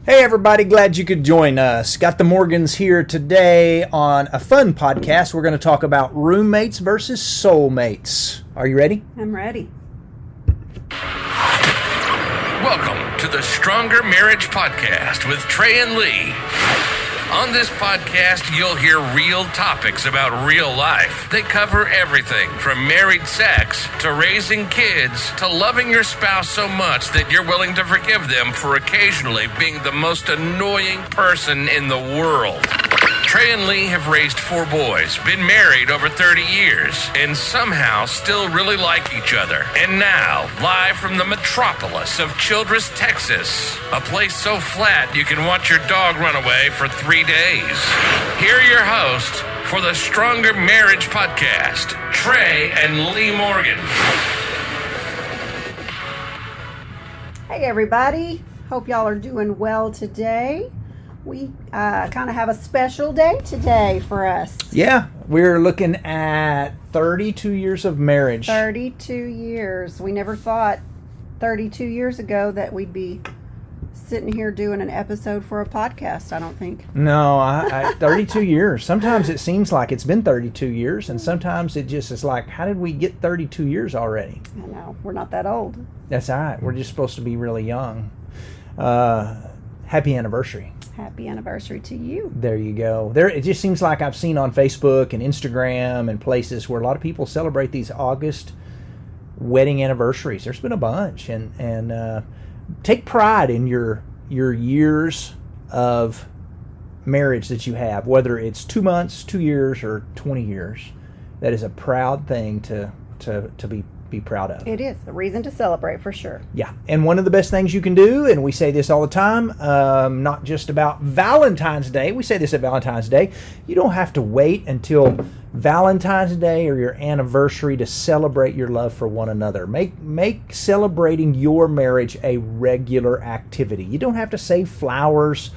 Hey everybody, glad you could join us. Got the Morgans here today on a fun podcast. We're going to talk about roommates versus soulmates. Are you ready? I'm ready. Welcome to the Stronger Marriage Podcast with Trey and Lee. On this podcast, you'll hear real topics about real life. They cover everything from married sex to raising kids to loving your spouse so much that you're willing to forgive them for occasionally being the most annoying person in the world. Trey and Lee have raised 4 boys, been married over 30 years, and somehow still really like each other. And now, live from the metropolis of Childress, Texas, a place so flat you can watch your dog run away for 3 days. Here are your hosts for the Stronger Marriage Podcast, Trey and Lee Morgan. Hey everybody, hope y'all are doing well today. We kind of have a special day today for us. Yeah, we're looking at 32 years of marriage. 32 years. We never thought 32 years ago that we'd be sitting here doing an episode for a podcast, I don't think. No, 32 years. Sometimes it seems like it's been 32 years, and sometimes it just is like, how did we get 32 years already? I know, we're not that old. That's all right. We're just supposed to be really young. Happy anniversary. Happy anniversary to you. There you go. It just seems like I've seen on Facebook and Instagram and places where a lot of people celebrate these August wedding anniversaries. There's been a bunch, and take pride in your years of marriage that you have, whether it's 2 months, 2 years, or 20 years. That is a proud thing to be proud of. It is a reason to celebrate for sure. Yeah, and one of the best things you can do, and we say this all the time, not just about Valentine's Day, we say this at Valentine's Day, you don't have to wait until Valentine's Day or your anniversary to celebrate your love for one another. Make celebrating your marriage a regular activity. You don't have to save flowers,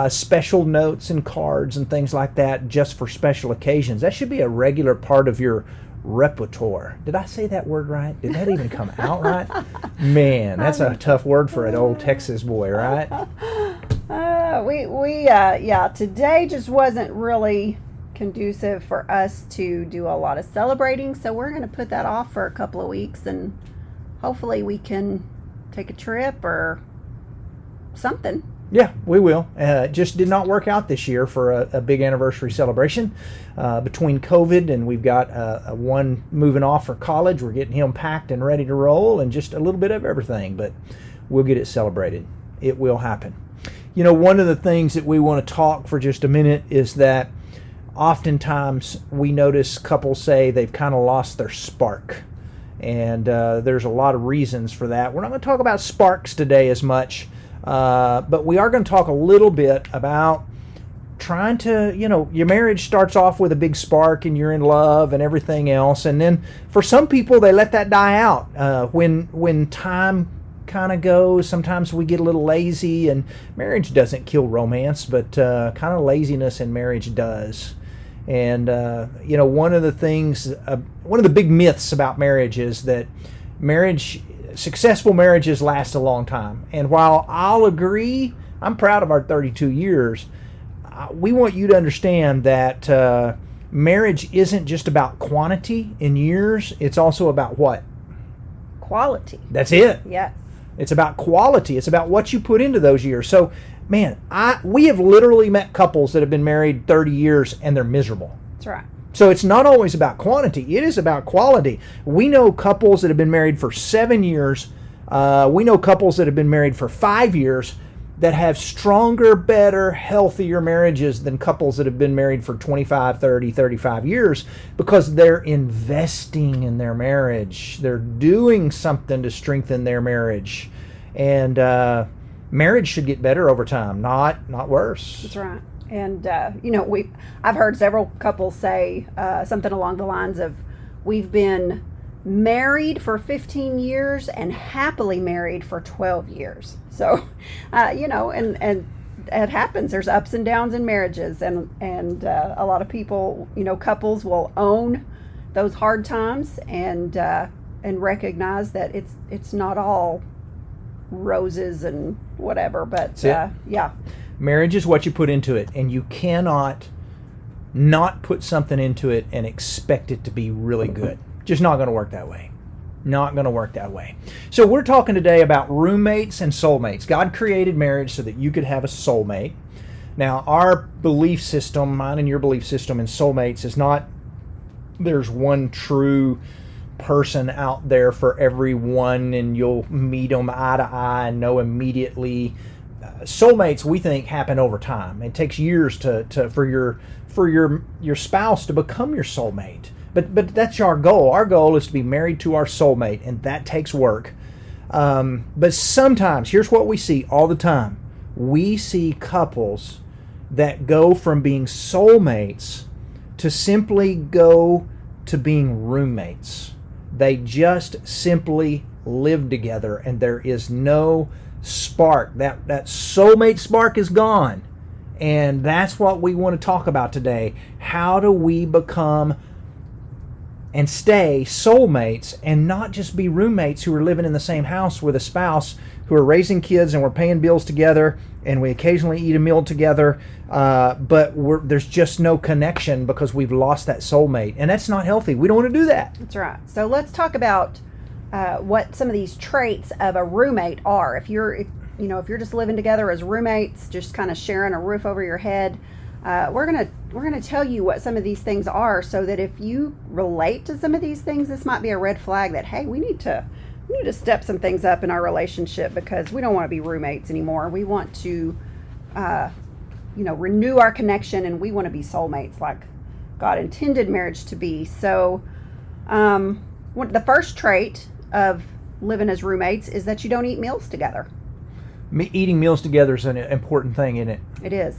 special notes and cards and things like that just for special occasions. That should be a regular part of your repertoire. Did I say that word right? Did that even come out right? Man, that's a tough word for an old Texas boy, right? Today just wasn't really conducive for us to do a lot of celebrating, so we're going to put that off for a couple of weeks, and hopefully we can take a trip or something. Yeah, we will. Just did not work out this year for a big anniversary celebration. Between COVID and we've got one moving off for college, we're getting him packed and ready to roll, and just a little bit of everything, but we'll get it celebrated. It will happen. You know, one of the things that we want to talk for just a minute is that oftentimes we notice couples say they've kind of lost their spark. And there's a lot of reasons for that. We're not going to talk about sparks today as much. But we are going to talk a little bit about trying to, your marriage starts off with a big spark and you're in love and everything else. And then for some people, they let that die out. When time kind of goes, sometimes we get a little lazy, and marriage doesn't kill romance, but kind of laziness in marriage does. And, one of the big myths about marriage is that successful marriages last a long time. And while I'll agree, I'm proud of our 32 years, we want you to understand that marriage isn't just about quantity in years. It's also about what? Quality. That's it. Yes. It's about quality. It's about what you put into those years. So, man, we have literally met couples that have been married 30 years and they're miserable. That's right. So it's not always about quantity. It is about quality. We know couples that have been married for 7 years. We know couples that have been married for 5 years that have stronger, better, healthier marriages than couples that have been married for 25, 30, 35 years, because they're investing in their marriage. They're doing something to strengthen their marriage. And marriage should get better over time, not worse. That's right. And, I've heard several couples say something along the lines of, we've been married for 15 years and happily married for 12 years. So, and it happens. There's ups and downs in marriages. And a lot of people, couples will own those hard times and recognize that it's not all roses and whatever. But yeah, marriage is what you put into it, and you cannot not put something into it and expect it to be really good. Just not going to work that way. Not going to work that way. So we're talking today about roommates and soulmates. God created marriage so that you could have a soulmate. Now, our belief system, mine and your belief system in soulmates, is not there's one true person out there for everyone and you'll meet them eye to eye and know immediately. Soulmates, we think, happen over time. It takes years for your spouse to become your soulmate. But that's our goal. Our goal is to be married to our soulmate, and that takes work. But sometimes, here's what we see all the time. We see couples that go from being soulmates to simply go to being roommates. They just simply live together, and there is no spark. That soulmate spark is gone. And that's what we want to talk about today. How do we become and stay soulmates and not just be roommates who are living in the same house with a spouse who are raising kids and we're paying bills together and we occasionally eat a meal together, but there's just no connection because we've lost that soulmate. And that's not healthy. We don't want to do that. That's right. So let's talk about what some of these traits of a roommate are. If you're just living together as roommates, just kind of sharing a roof over your head, we're gonna tell you what some of these things are, so that if you relate to some of these things, this might be a red flag that, hey, we need to step some things up in our relationship because we don't want to be roommates anymore. We want to renew our connection, and we want to be soulmates like God intended marriage to be. So the first trait of living as roommates is that you don't eat meals together. Eating meals together is an important thing, isn't it? It is.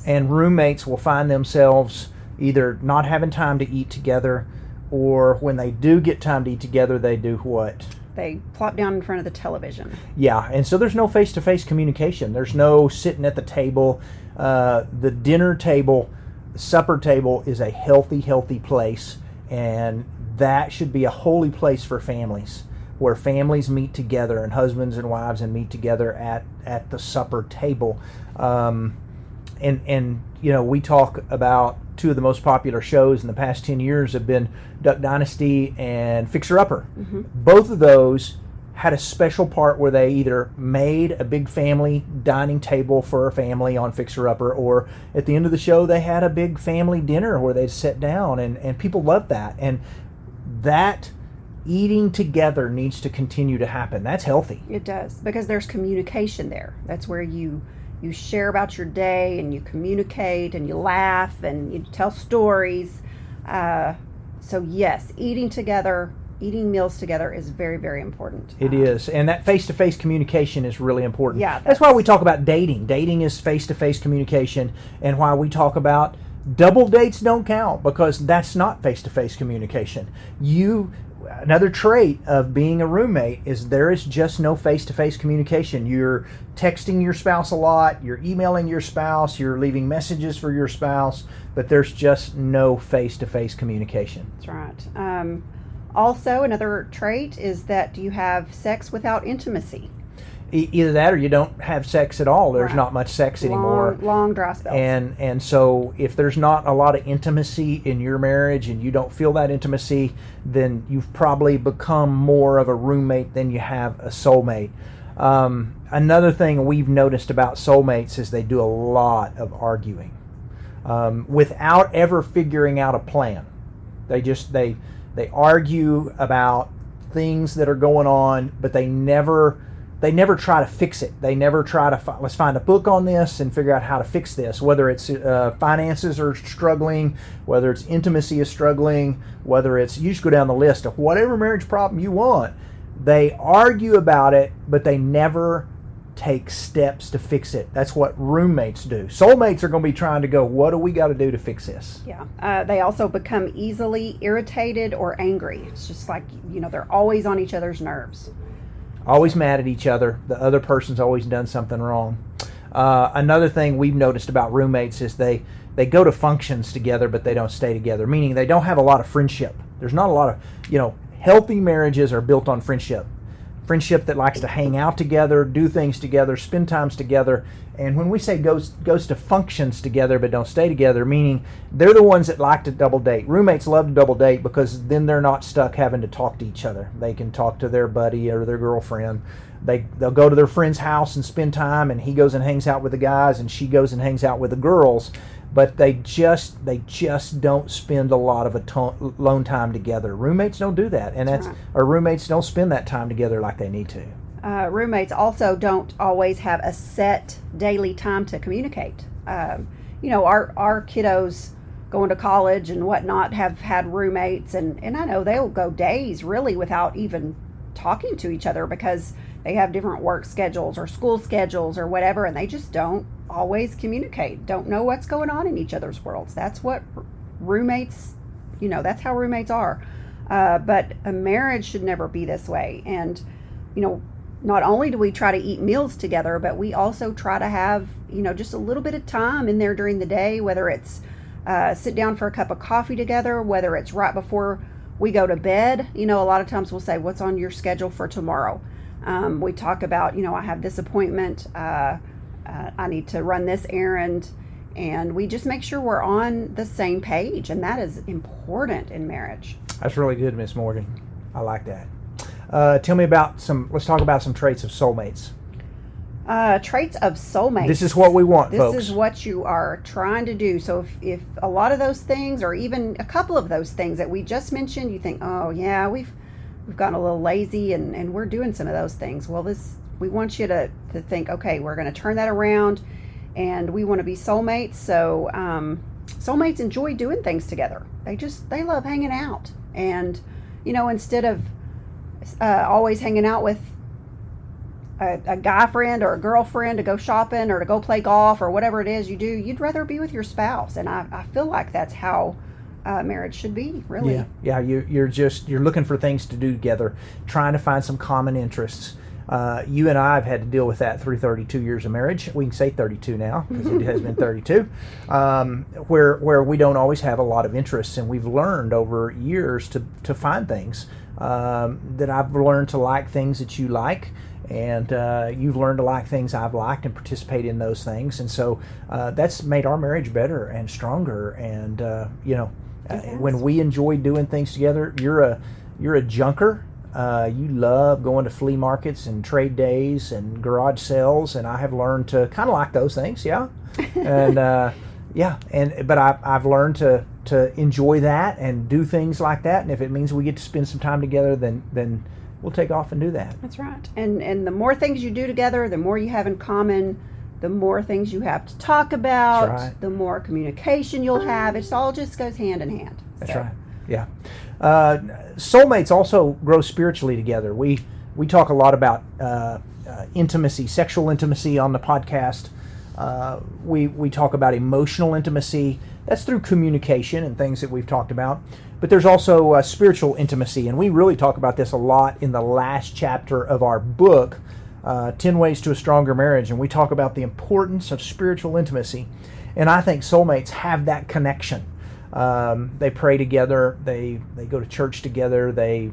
And roommates will find themselves either not having time to eat together, or when they do get time to eat together, they do what? They plop down in front of the television. Yeah, and so there's no face-to-face communication. There's no sitting at the table. The dinner table, the supper table is a healthy place, and that should be a holy place for families, where families meet together and husbands and wives and meet together at the supper table. And we talk about two of the most popular shows in the past 10 years have been Duck Dynasty and Fixer Upper. Mm-hmm. Both of those had a special part where they either made a big family dining table for a family on Fixer Upper, or at the end of the show they had a big family dinner where they'd sit down, and people loved that. And that eating together needs to continue to happen. That's healthy. It does, because there's communication there. That's where you share about your day, and you communicate, and you laugh, and you tell stories. So yes, eating meals together is very, very important. It is. And that face-to-face communication is really important. Yeah. That's why we talk about dating. Dating is face-to-face communication, and why we talk about double dates don't count, because that's not face-to-face communication. Another trait of being a roommate is there is just no face-to-face communication. You're texting your spouse a lot, you're emailing your spouse, you're leaving messages for your spouse, but there's just no face-to-face communication. That's right. Also, another trait is that you have sex without intimacy. Either that or you don't have sex at all. There's not much sex anymore. Long dry spells. And so if there's not a lot of intimacy in your marriage and you don't feel that intimacy, then you've probably become more of a roommate than you have a soulmate. Another thing we've noticed about soulmates is they do a lot of arguing without ever figuring out a plan. They argue about things that are going on, but they never try to fix it. They never try to, let's find a book on this and figure out how to fix this. Whether it's finances are struggling, whether it's intimacy is struggling, whether it's, you just go down the list of whatever marriage problem you want. They argue about it, but they never take steps to fix it. That's what roommates do. Soulmates are going to be trying to go, what do we got to do to fix this? Yeah. They also become easily irritated or angry. It's just like, they're always on each other's nerves. Always mad at each other. The other person's always done something wrong. Another thing we've noticed about roommates is they go to functions together, but they don't stay together, meaning they don't have a lot of friendship. There's not a lot of, healthy marriages are built on friendship. friendship that likes to hang out together, do things together, spend times together. And when we say goes to functions together but don't stay together, meaning they're the ones that like to double date. Roommates love to double date because then they're not stuck having to talk to each other. They can talk to their buddy or their girlfriend. They'll go to their friend's house and spend time, and he goes and hangs out with the guys, and she goes and hangs out with the girls. But they just don't spend a lot of alone time together. Roommates don't do that, and or roommates don't spend that time together like they need to. Roommates also don't always have a set daily time to communicate. Our kiddos going to college and whatnot have had roommates, and I know they'll go days really without even talking to each other because they have different work schedules or school schedules or whatever, and they just don't always communicate, don't know what's going on in each other's worlds. That's what roommates, that's how roommates are. But a marriage should never be this way. And, not only do we try to eat meals together, but we also try to have, just a little bit of time in there during the day, whether it's sit down for a cup of coffee together, whether it's right before we go to bed. A lot of times we'll say, what's on your schedule for tomorrow? We talk about, I have this appointment, I need to run this errand, and we just make sure we're on the same page, and that is important in marriage. That's really good, Miss Morgan. I like that. Tell me about let's talk about some traits of soulmates. Traits of soulmates. This is what we want, folks. This is what you are trying to do. So if a lot of those things, or even a couple of those things that we just mentioned, you think, oh yeah, we've gotten a little lazy and we're doing some of those things. Well, we want you to think, okay, we're going to turn that around, and we want to be soulmates. So soulmates enjoy doing things together. They love hanging out, and instead of always hanging out with a guy friend or a girlfriend to go shopping or to go play golf or whatever it is you do, you'd rather be with your spouse. And I feel like that's how marriage should be, really. Yeah. You're looking for things to do together, trying to find some common interests. You and I have had to deal with that through 32 years of marriage. We can say 32 now because it has been 32, where we don't always have a lot of interests, and we've learned over years to find things. That I've learned to like things that you like, and you've learned to like things I've liked and participate in those things. And so that's made our marriage better and stronger. And when we enjoy doing things together, you're a junker. You love going to flea markets and trade days and garage sales, and I have learned to kind of like those things, and but I've learned to enjoy that and do things like that, and if it means we get to spend some time together, then we'll take off and do that. That's right. And the more things you do together, the more you have in common, the more things you have to talk about, That's right. The more communication you'll have. It all just goes hand in hand. That's right. Yeah. Soulmates also grow spiritually together. We talk a lot about intimacy, sexual intimacy on the podcast. We talk about emotional intimacy. That's through communication and things that we've talked about. But there's also spiritual intimacy, and we really talk about this a lot in the last chapter of our book, 10 Ways to a Stronger Marriage, and we talk about the importance of spiritual intimacy. And I think soulmates have that connection. They pray together. They go to church together. They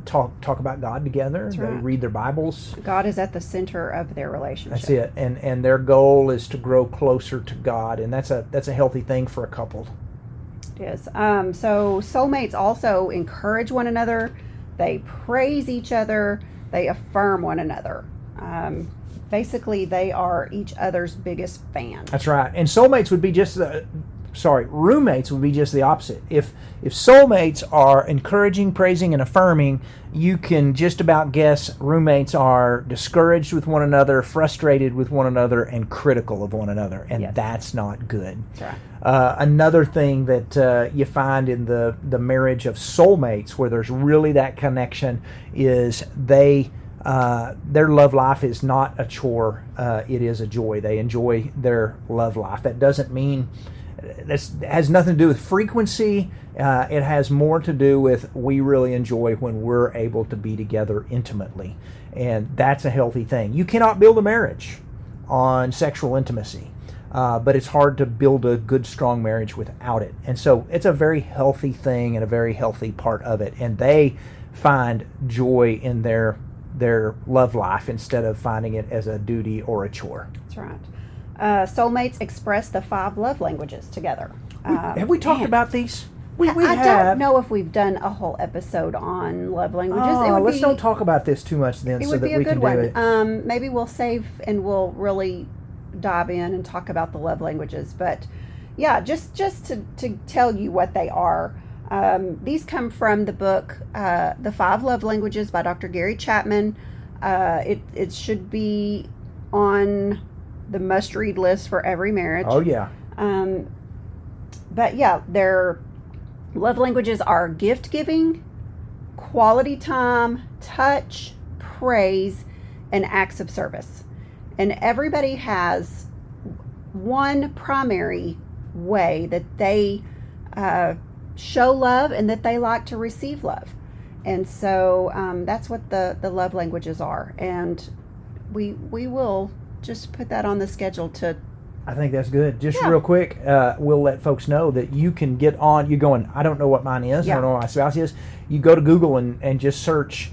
talk about God together. That's They right. read their Bibles. God is at the center of their relationship. That's it. And their goal is to grow closer to God, and that's a healthy thing for a couple. It is. So soulmates also encourage one another. They praise each other. They affirm one another. Basically, they are each other's biggest fan. That's right. And soulmates would be roommates would be just the opposite. If soulmates are encouraging, praising, and affirming, you can just about guess roommates are discouraged with one another, frustrated with one another, and critical of one another. And That's not good. That's right. Another thing that you find in the marriage of soulmates, where there's really that connection, is their love life is not a chore. It is a joy. They enjoy their love life. That doesn't mean... This has nothing to do with frequency. It has more to do with we really enjoy when we're able to be together intimately. And that's a healthy thing. You cannot build a marriage on sexual intimacy, but it's hard to build a good, strong marriage without it. And so it's a very healthy thing and a very healthy part of it. And they find joy in their love life instead of finding it as a duty or a chore. That's right. Soulmates express the 5 love languages together. Have we talked about these? We I have. don't know if we've done a whole episode on love languages. Let's don't talk about this too much then, so that we can do it. Maybe we'll save and we'll really dive in and talk about the love languages. But yeah, just to tell you what they are. These come from the book The 5 Love Languages by Dr. Gary Chapman. It should be on the must-read list for every marriage. Oh yeah. But yeah, their love languages are gift giving, quality time, touch, praise, and acts of service. And everybody has one primary way that they show love and that they like to receive love. And so that's what the love languages are. And we will just put that on the schedule to... I think that's good. Just real quick, we'll let folks know that you can get on. You're going, I don't know what mine is. I don't know what my spouse is. You go to Google and just search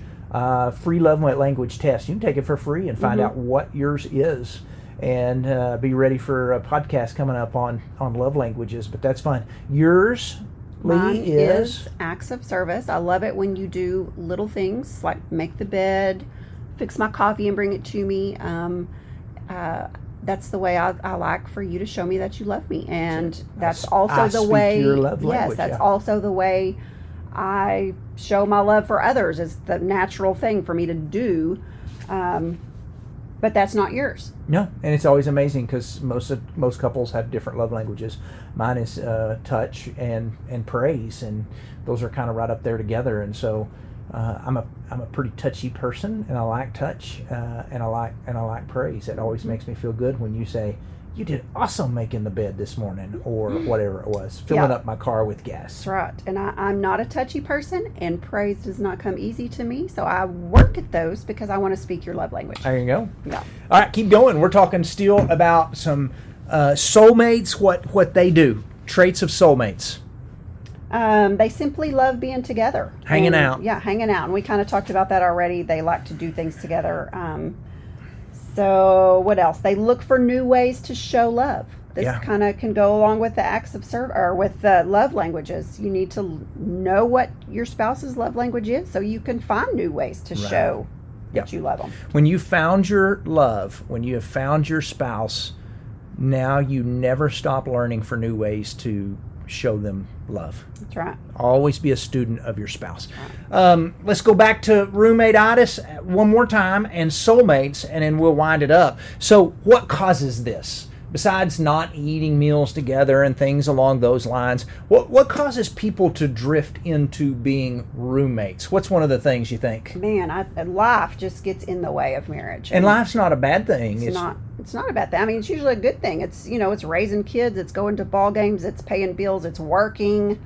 free love language test. You can take it for free and find out what yours is. And be ready for a podcast coming up on love languages. But that's fine. Yours, Mine Lee, is acts of service. I love it when you do little things like make the bed, fix my coffee and bring it to me. That's the way I like for you to show me that you love me, and that's also the way. Your love language, yes, that's also the way I show my love for others. It's the natural thing for me to do, but that's not yours. No, and it's always amazing because most couples have different love languages. Mine is touch and praise, and those are kind of right up there together. And so I'm a pretty touchy person, and I like touch, and I like praise. It always makes me feel good when you say, "You did awesome making the bed this morning," or whatever it was, filling up my car with gas. That's right. And I'm not a touchy person, and praise does not come easy to me. So I work at those because I want to speak your love language. There you go. Yeah. All right, keep going. We're talking still about some soulmates. What they do, traits of soulmates. They simply love being together. Hanging out. Yeah, hanging out. And we kind of talked about that already. They like to do things together. So what else? They look for new ways to show love. This kind of can go along with the acts of service, or with the love languages. You need to know what your spouse's love language is so you can find new ways to show that you love them. When you found your love, when you have found your spouse, now you never stop learning for new ways to show them love. That's right. Always be a student of your spouse. Let's go back to roommate-itis one more time and soulmates, and then we'll wind it up. So what causes this? Besides not eating meals together and things along those lines, what causes people to drift into being roommates? What's one of the things you think? Man, life just gets in the way of marriage. And life's not a bad thing. It's not a bad thing. I mean, it's usually a good thing. It's, it's raising kids, it's going to ball games, it's paying bills, it's working.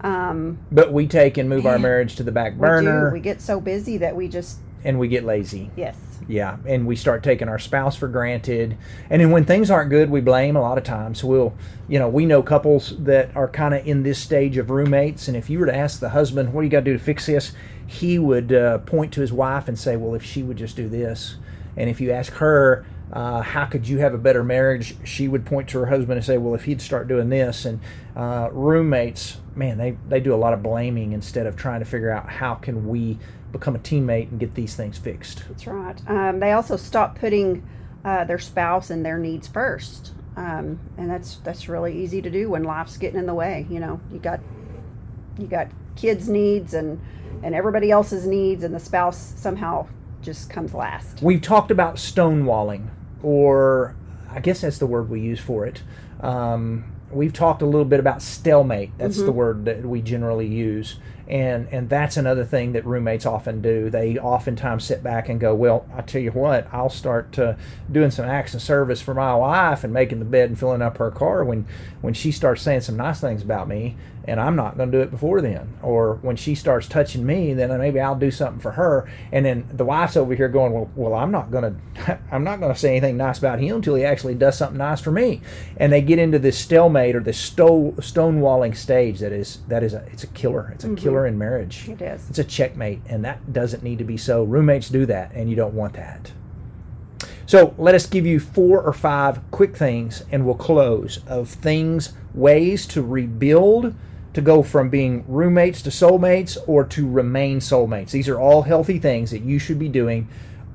But we take and move our marriage to the back burner. We get so busy that we just... And we get lazy. Yes. Yeah, and we start taking our spouse for granted. And then when things aren't good, we blame a lot of times. We know couples that are kind of in this stage of roommates, and if you were to ask the husband, what do you got to do to fix this? He would point to his wife and say, well, if she would just do this. And if you ask her, how could you have a better marriage? She would point to her husband and say, well, if he'd start doing this. And roommates, man, they do a lot of blaming instead of trying to figure out how can we become a teammate and get these things fixed. That's right. They also stop putting their spouse and their needs first. And that's really easy to do when life's getting in the way. You got kids' needs and everybody else's needs, and the spouse somehow just comes last. We've talked about stonewalling, or I guess that's the word we use for it. We've talked a little bit about stalemate. That's the word that we generally use. And that's another thing that roommates often do. They oftentimes sit back and go, well, I tell you what, I'll start doing some acts of service for my wife and making the bed and filling up her car when she starts saying some nice things about me, and I'm not going to do it before then. Or when she starts touching me, then maybe I'll do something for her. And then the wife's over here going, well, I'm not going to say anything nice about him until he actually does something nice for me. And they get into this stalemate or this stonewalling stage it's a killer. It's a killer killer in marriage. It is. It's a checkmate, and that doesn't need to be so. Roommates do that, and you don't want that. So let us give you 4 or 5 quick things, and we'll close, of things, ways to rebuild, to go from being roommates to soulmates, or to remain soulmates. These are all healthy things that you should be doing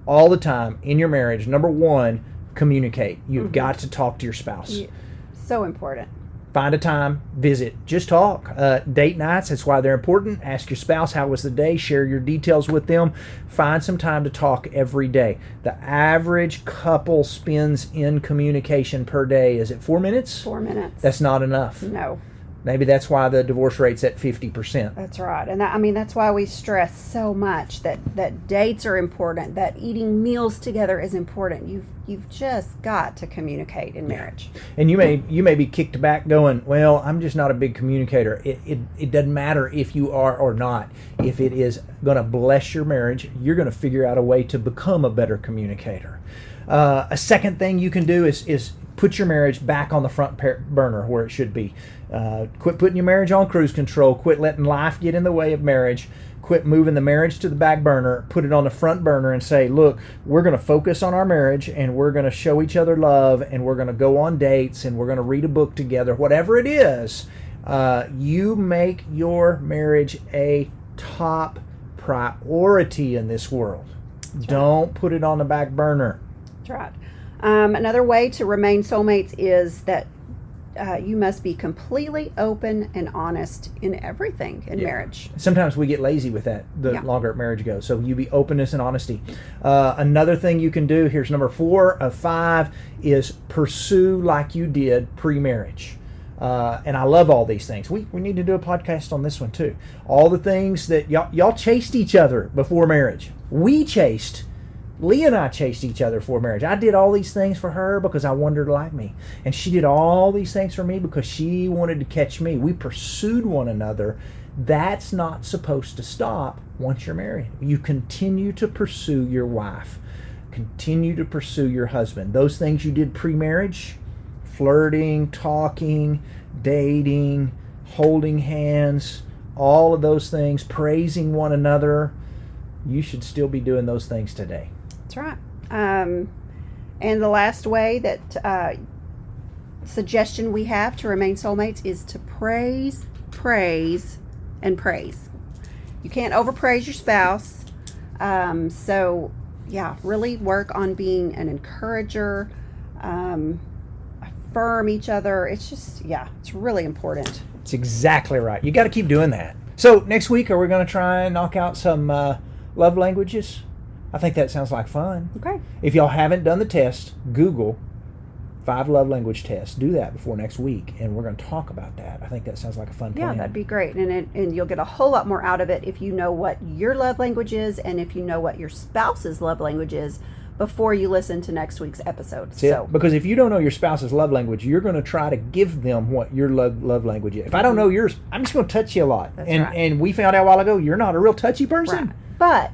all the time in your marriage. Number 1, communicate. You've got to talk to your spouse. Yeah. So important. Find a time, visit, just talk. Date nights, that's why they're important. Ask your spouse, how was the day? Share your details with them. Find some time to talk every day. The average couple spends in communication per day, is it 4 minutes? 4 minutes. That's not enough. No. Maybe that's why the divorce rate's at 50%. That's right. And that's why we stress so much that dates are important, that eating meals together is important. You've just got to communicate in marriage. And you may be kicked back going, well, I'm just not a big communicator. It doesn't matter if you are or not. If it is going to bless your marriage, you're going to figure out a way to become a better communicator. A second thing you can do is put your marriage back on the front burner where it should be. Quit putting your marriage on cruise control. Quit letting life get in the way of marriage. Quit moving the marriage to the back burner. Put it on the front burner and say, look, we're going to focus on our marriage, and we're going to show each other love, and we're going to go on dates, and we're going to read a book together. Whatever it is, you make your marriage a top priority in this world. Don't put it on the back burner. That's right. Another way to remain soulmates is that you must be completely open and honest in everything in marriage. Sometimes we get lazy with that the longer marriage goes. So you be openness and honesty. Another thing you can do, here's number 4 of 5, is pursue like you did pre-marriage. And I love all these things. We need to do a podcast on this one too. All the things that y'all chased each other before marriage. Lee and I chased each other for marriage. I did all these things for her because I wanted her to like me. And she did all these things for me because she wanted to catch me. We pursued one another. That's not supposed to stop once you're married. You continue to pursue your wife. Continue to pursue your husband. Those things you did pre-marriage, flirting, talking, dating, holding hands, all of those things, praising one another, you should still be doing those things today. That's right. And the last way that suggestion we have to remain soulmates is to praise, and praise. You can't overpraise your spouse. So, really work on being an encourager, affirm each other. It's just, it's really important. It's exactly right. You got to keep doing that. So next week, are we going to try and knock out some love languages? I think that sounds like fun. Okay. If y'all haven't done the test, Google 5 love language tests. Do that before next week, and we're going to talk about that. I think that sounds like a fun plan. Yeah, that'd be great. And you'll get a whole lot more out of it if you know what your love language is and if you know what your spouse's love language is before you listen to next week's episode. Because if you don't know your spouse's love language, you're going to try to give them what your love language is. If I don't know yours, I'm just going to touch you a lot. That's right. And we found out a while ago, you're not a real touchy person. Right. But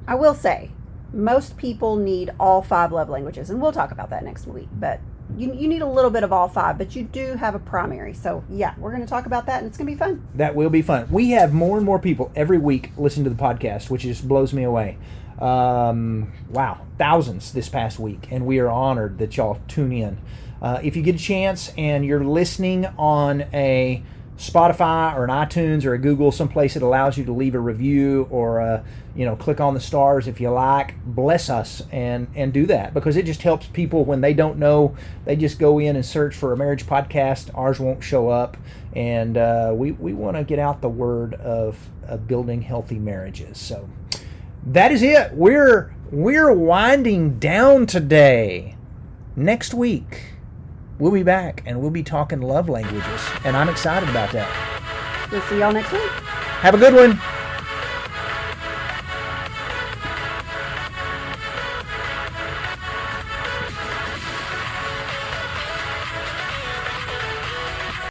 I will say, most people need all 5 love languages, and we'll talk about that next week. But you need a little bit of all 5, but you do have a primary. So, we're going to talk about that, and it's going to be fun. That will be fun. We have more and more people every week listen to the podcast, which just blows me away. Wow, thousands this past week, and we are honored that y'all tune in. If you get a chance and you're listening on a Spotify or an iTunes or a Google, someplace that allows you to leave a review or click on the stars if you like, bless us and do that, because it just helps people when they don't know. They just go in and search for a marriage podcast. Ours won't show up, and we want to get out the word of building healthy marriages. So that is it. We're winding down today. Next week we'll be back and we'll be talking love languages, and I'm excited about that. We'll see y'all next week. Have a good one.